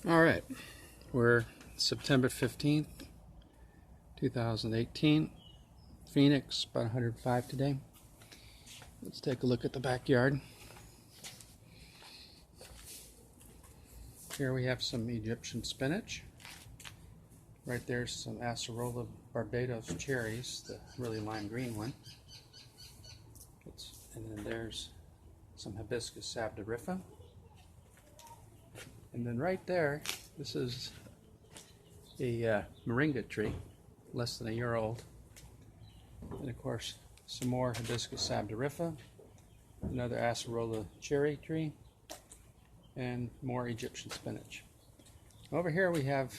Alright, we're September 15th, 2018. Phoenix, about 105 today. Let's take a look at the backyard. Here we have some Egyptian spinach. Right there's some Acerola Barbados cherries, the really lime green one. And then there's some Hibiscus Sabdariffa. And then right there, this is a Moringa tree, less than a year old. And of course, some more Hibiscus Sabdariffa, another Acerola cherry tree, and more Egyptian spinach. Over here we have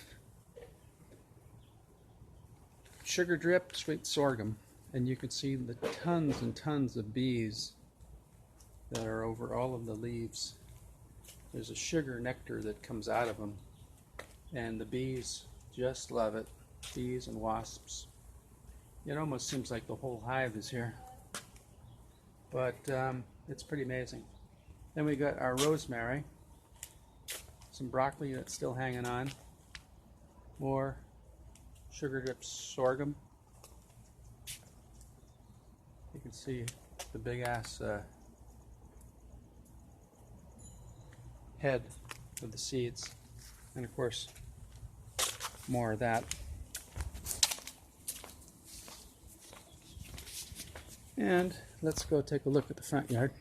sugar drip sweet sorghum, and you can see the tons and tons of bees that are over all of the leaves. There's a sugar nectar that comes out of them, and the bees just love it. Bees and wasps. It almost seems like the whole hive is here, but it's pretty amazing. Then we got our rosemary, some broccoli that's still hanging on, more sugar drip sorghum. You can see the big ass head of the seeds, and of course more of that. And let's go take a look at the front yard.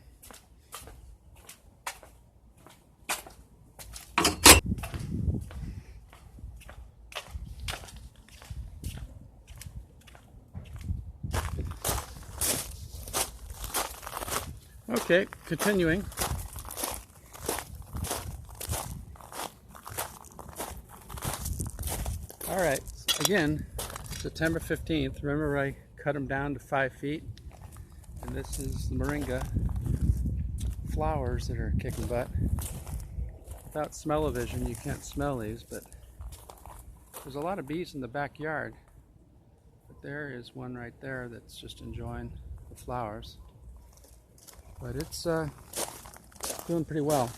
Okay, continuing. Alright, again, September 15th. Remember I cut them down to 5 feet? And this is the Moringa flowers that are kicking butt. Without smell-o-vision, you can't smell these, but there's a lot of bees in the backyard. But there is one right there that's just enjoying the flowers. But it's doing pretty well.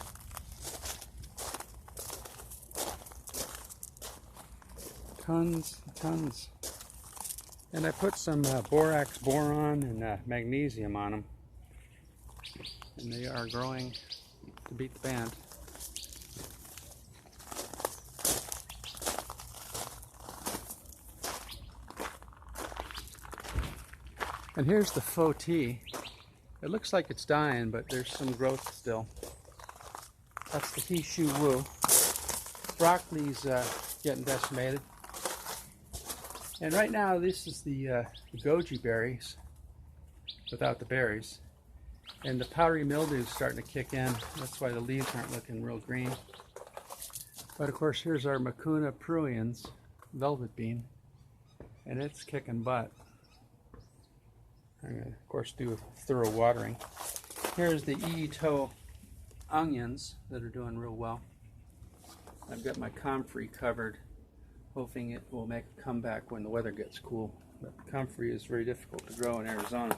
Tons. And I put some borax, boron, and magnesium on them. And they are growing to beat the band. And here's the faux tea. It looks like it's dying, but there's some growth still. That's the he, shu, woo. Broccoli's getting decimated. And right now, this is the goji berries without the berries. And the powdery mildew is starting to kick in. That's why the leaves aren't looking real green. But of course, here's our Mucuna pruriens, velvet bean. And it's kicking butt. I'm going to, of course, do a thorough watering. Here's the Ito onions that are doing real well. I've got my comfrey covered, hoping it will make a comeback when the weather gets cool. But comfrey is very difficult to grow in Arizona.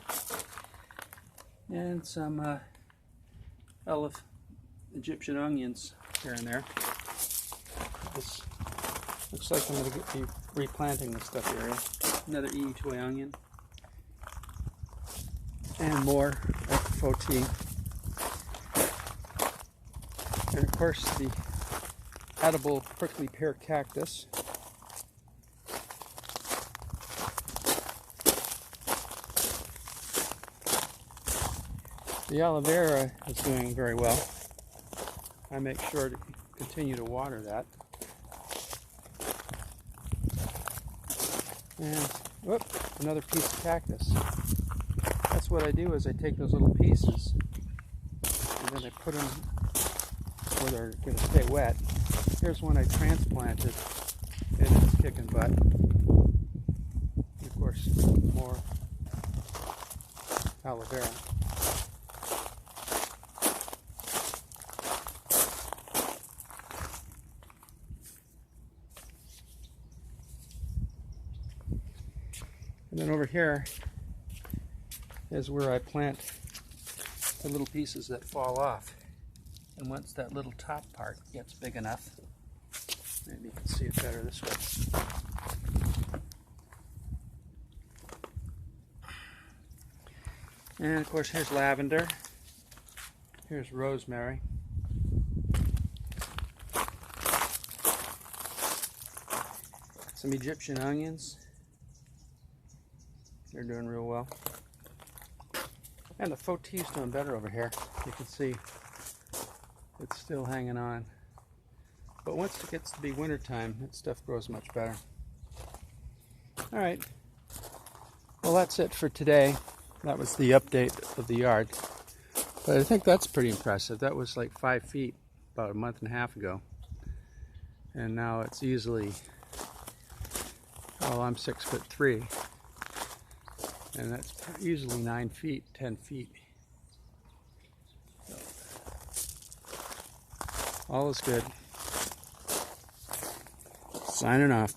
And some Egyptian onions here and there. This looks like I'm going to be replanting this stuff area. Another Ito onion. And more faux tea. And of course the edible prickly pear cactus. The aloe vera is doing very well. I make sure to continue to water that. And whoop, another piece of cactus. That's what I do is I take those little pieces and then I put them where they're going to stay wet. Here's one I transplanted and it's kicking butt. And of course, more aloe vera. And then over here is where I plant the little pieces that fall off. And once that little top part gets big enough, Maybe you can see it better this way. And of course, here's lavender. Here's rosemary. Some Egyptian onions. They're doing real well. And the faux tea is doing better over here. You can see it's still hanging on. But once it gets to be wintertime, that stuff grows much better. Alright. Well, that's it for today. That was the update of the yard. But I think that's pretty impressive. That was like 5 feet about a month and a half ago. And now it's easily, well, I'm 6'3". And that's easily 9 feet, 10 feet. So, all is good. Signing off.